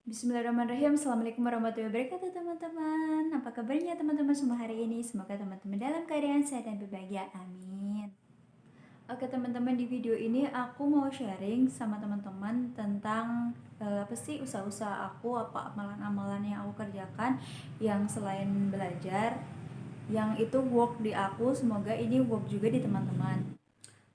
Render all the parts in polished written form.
Bismillahirrahmanirrahim. Assalamualaikum warahmatullahi wabarakatuh teman-teman. Apa kabarnya teman-teman semua hari ini? Semoga teman-teman dalam keadaan sehat dan berbahagia. Amin. Oke teman-teman, di video ini aku mau sharing sama teman-teman tentang apa sih usaha-usaha aku, apa amalan-amalan yang aku kerjakan yang selain belajar, yang itu work di aku. Semoga ini work juga di teman-teman.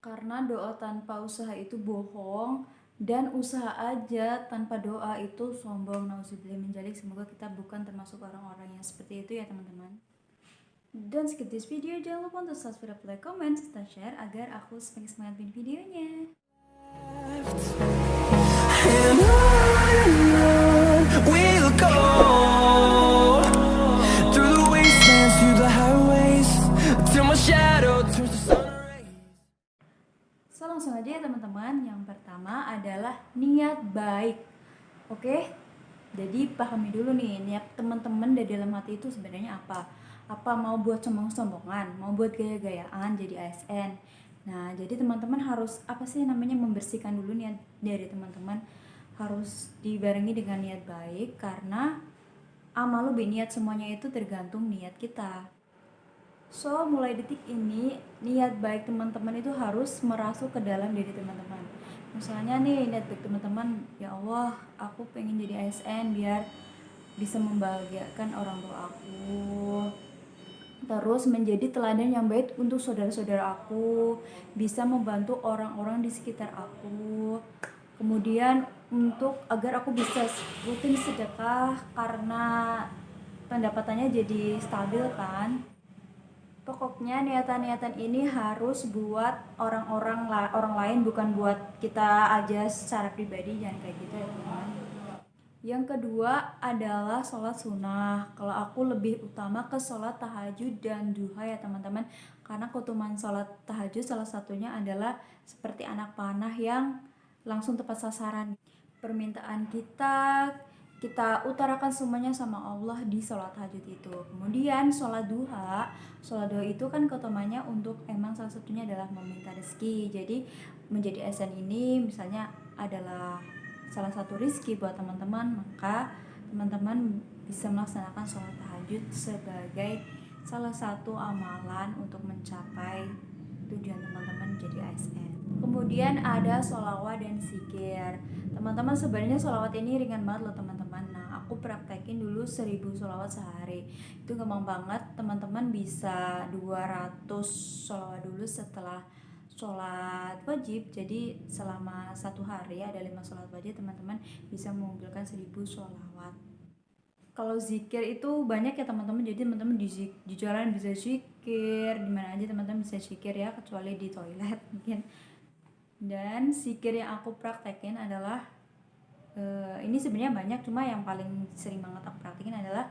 Karena doa tanpa usaha itu bohong, dan usaha aja tanpa doa itu sombong. Nauzubillah min dzalik. Semoga kita bukan termasuk orang-orang yang seperti itu ya teman-teman. Don't skip this video, jangan lupa untuk subscribe, like, comment, serta share agar aku semakin semangat bikin videonya. And on we'll go, through the wastelands, through the highways, till my shadow turns to sun rays. So langsung aja ya teman-teman. Yang pertama adalah niat baik. Oke, jadi pahami dulu nih niat teman-teman dari dalam hati itu sebenarnya apa. Apa mau buat sombong-sombongan, mau buat gaya-gayaan jadi ASN. Nah, jadi teman-teman harus apa sih namanya membersihkan dulu niat dari teman-teman. Harus dibarengi dengan niat baik, karena amal niat semuanya itu tergantung niat kita. So, mulai detik ini, niat baik teman-teman itu harus merasuk ke dalam diri teman-teman. Misalnya nih, niat baik teman-teman, ya Allah, aku pengen jadi ASN biar bisa membahagiakan orang tua aku. Terus menjadi teladan yang baik untuk saudara-saudara aku, bisa membantu orang-orang di sekitar aku. Kemudian untuk agar aku bisa rutin sedekah karena pendapatannya jadi stabil kan. Pokoknya niatan-niatan ini harus buat orang lain, bukan buat kita aja secara pribadi. Jangan kayak gitu ya teman. Yang kedua adalah sholat sunnah. Kalau aku lebih utama ke sholat tahajud dan duha ya teman-teman. Karena keutamaan sholat tahajud salah satunya adalah seperti anak panah yang langsung tepat sasaran. Permintaan kita utarakan semuanya sama Allah di sholat tahajud itu. Kemudian sholat duha itu kan keutamaannya untuk emang salah satunya adalah meminta rezeki. Jadi menjadi ASN ini misalnya adalah salah satu rizki buat teman-teman, maka teman-teman bisa melaksanakan sholat tahajud sebagai salah satu amalan untuk mencapai tujuan teman-teman jadi ASN. Kemudian ada sholawat dan zikir. Teman-teman, sebenarnya sholawat ini ringan banget loh teman-teman. Nah, aku praktekin dulu 1000 sholawat sehari. Itu gampang banget, teman-teman bisa 200 sholawat dulu setelah sholat wajib. Jadi selama satu hari ada 5 sholat wajib, teman-teman bisa mengumpulkan 1000 sholawat. Kalau zikir itu banyak ya teman-teman, jadi teman-teman di jalan bisa zikir, di mana aja teman-teman bisa zikir ya, kecuali di toilet mungkin. Dan zikir yang aku praktekin adalah ini sebenarnya banyak, cuma yang paling sering banget aku praktekin adalah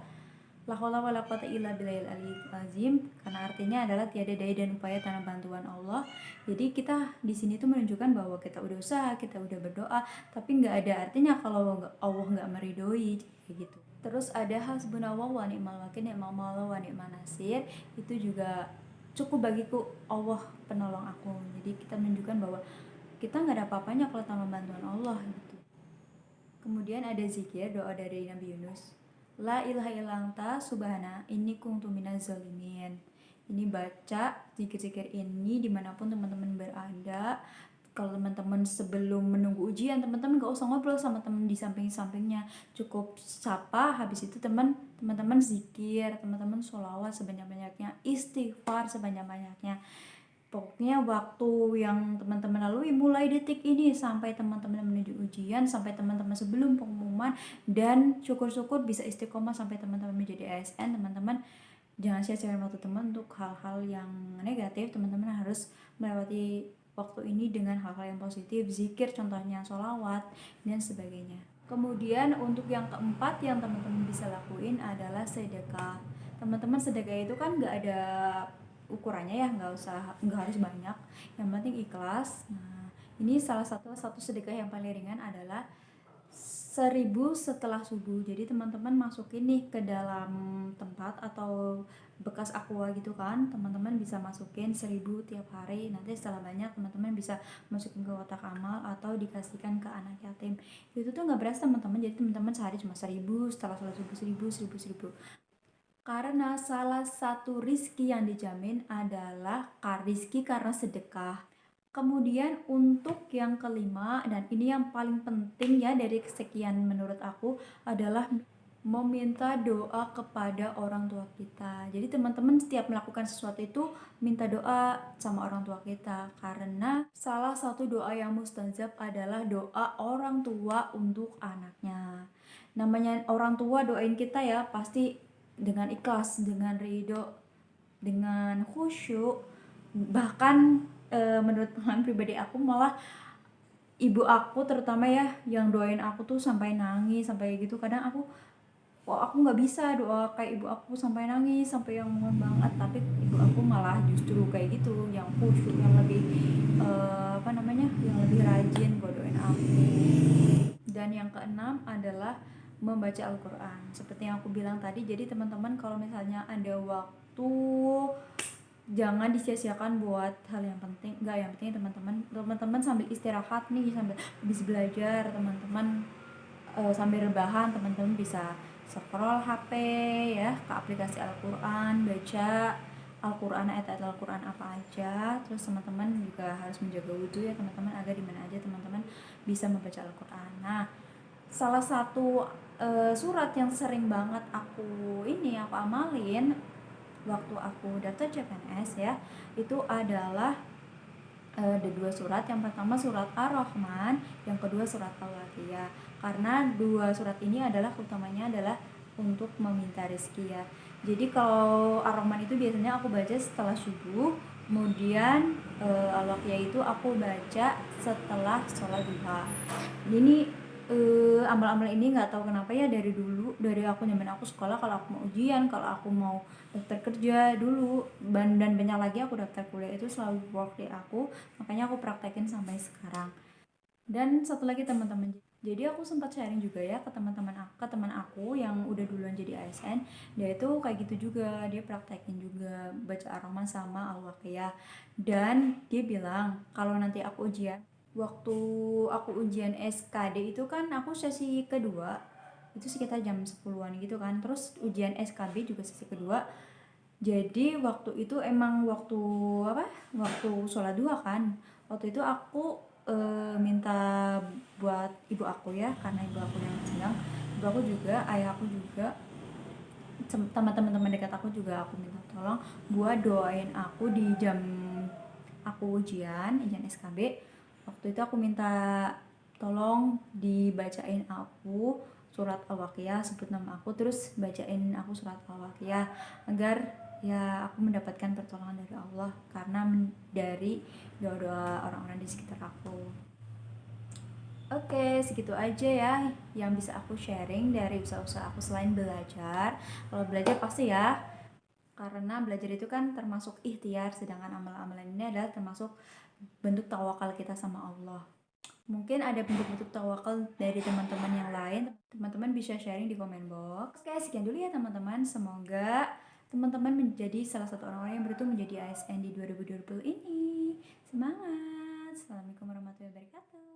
la haula wala quwata illa billahil aliyyil azim, karena artinya adalah tiada daya dan upaya tanpa bantuan Allah. Jadi kita di sini tuh menunjukkan bahwa kita udah usaha, kita udah berdoa, tapi nggak ada artinya kalau Allah nggak meridhoi kayak gitu. Terus ada hasbunallah wa ni'mal wakil, ni'mal maula wa ni'man nasir. Itu juga cukup bagiku, Allah penolong aku. Jadi kita menunjukkan bahwa kita nggak ada apa-apanya kalau tanpa bantuan Allah gitu. Kemudian ada zikir, doa dari Nabi Yunus. La ilaha illa anta subhana inni kuntu minaz zalimin. Ini baca zikir-zikir ini dimanapun teman-teman berada. Kalau teman-teman sebelum menunggu ujian, teman-teman gak usah ngobrol sama teman di samping-sampingnya, cukup sapa, habis itu teman-teman zikir, teman-teman sholawat sebanyak-banyaknya, istighfar sebanyak-banyaknya. Pokoknya waktu yang teman-teman lalui mulai detik ini sampai teman-teman menuju ujian, sampai teman-teman sebelum pengumuman, dan syukur-syukur bisa istiqomah sampai teman-teman menjadi ASN. Teman-teman jangan sia-siakan waktu teman untuk hal-hal yang negatif. Teman-teman harus melewati waktu ini dengan hal-hal yang positif, zikir contohnya, sholawat dan sebagainya. Kemudian untuk yang keempat yang teman-teman bisa lakuin adalah sedekah. Teman-teman, sedekah itu kan gak ada ukurannya ya, nggak harus banyak, yang penting ikhlas. Nah, ini salah satu sedekah yang paling ringan adalah 1000 setelah subuh. Jadi teman-teman masukin nih ke dalam tempat atau bekas aqua gitu kan, teman-teman bisa masukin 1000 tiap hari. Nanti setelah banyak teman-teman bisa masukin ke kotak amal atau dikasihkan ke anak yatim. Itu tuh nggak berasa teman-teman, jadi teman-teman sehari cuma 1000, setelah sholat subuh 1000, 1000, 1000. Karena salah satu rizki yang dijamin adalah rizki karena sedekah. Kemudian untuk yang kelima, dan ini yang paling penting ya dari kesekian menurut aku, adalah meminta doa kepada orang tua kita. Jadi teman-teman setiap melakukan sesuatu itu minta doa sama orang tua kita, karena salah satu doa yang mustajab adalah doa orang tua untuk anaknya. Namanya orang tua doain kita ya pasti dengan ikhlas, dengan ridho, dengan khusyuk. Bahkan menurut pengalaman pribadi aku, malah ibu aku terutama ya yang doain aku tuh sampai nangis, sampai gitu. Kadang aku nggak bisa doa kayak ibu aku sampai nangis, sampai yang mohon banget, tapi ibu aku malah justru kayak gitu, yang khusyuk, yang lebih yang lebih rajin buat doain aku. Dan yang keenam adalah membaca Al-Quran. Seperti yang aku bilang tadi, jadi teman-teman kalau misalnya ada waktu, jangan disia-siakan buat hal yang penting. Enggak, yang penting teman-teman sambil istirahat nih, sambil habis belajar, teman-teman sambil rebahan, teman-teman bisa scroll HP ya ke aplikasi Al-Quran, baca Al-Quran, ayat-ayat Al-Quran apa aja. Terus teman-teman juga harus menjaga wudhu ya teman-teman, agar dimana aja teman-teman bisa membaca Al-Quran. Nah, salah satu surat yang sering banget aku amalin waktu aku daftar CPNS ya, itu adalah ada 2 surat. Yang pertama surat Ar-Rahman, yang kedua surat Al-Waqiah. Karena 2 surat ini adalah utamanya adalah untuk meminta rezeki ya. Jadi kalau Ar-Rahman itu biasanya aku baca setelah subuh, kemudian Al-Waqiah itu aku baca setelah sholat duha. Ini amal-amal ini nggak tahu kenapa ya, dari dulu, dari aku zaman aku sekolah, kalau aku mau ujian, kalau aku mau daftar kerja dulu, dan banyak lagi aku daftar kuliah, itu selalu work day aku, makanya aku praktekin sampai sekarang. Dan satu lagi teman-teman, jadi aku sempat sharing juga ya ke teman aku yang udah duluan jadi ASN, dia itu kayak gitu juga, dia praktekin juga baca Ar-Rahman sama Al-Waqiah. Dan dia bilang kalau nanti aku ujian, waktu aku ujian SKD itu kan aku sesi kedua, itu sekitar jam 10-an gitu kan, terus ujian SKB juga sesi kedua. Jadi waktu itu emang waktu sholat duha kan, waktu itu aku minta buat ibu aku ya, karena ibu aku yang sedang, ibu aku juga, ayah aku juga, sama teman-teman dekat aku juga aku minta tolong buat doain aku di jam aku ujian SKB. Waktu itu aku minta tolong dibacain aku surat Al-Waqiah, sebut nama aku, terus bacain aku surat Al-Waqiah, agar ya aku mendapatkan pertolongan dari Allah karena dari doa-doa orang-orang di sekitar aku. Oke, segitu aja ya yang bisa aku sharing dari usaha-usaha aku selain belajar. Kalau belajar pasti ya, karena belajar itu kan termasuk ikhtiar, sedangkan amal-amalan ini adalah termasuk bentuk tawakal kita sama Allah. Mungkin ada bentuk-bentuk tawakal dari teman-teman yang lain, teman-teman bisa sharing di comment box. Oke, sekian dulu ya teman-teman, semoga teman-teman menjadi salah satu orang-orang yang beruntung menjadi ASN di 2020 ini. Semangat. Assalamualaikum warahmatullahi wabarakatuh.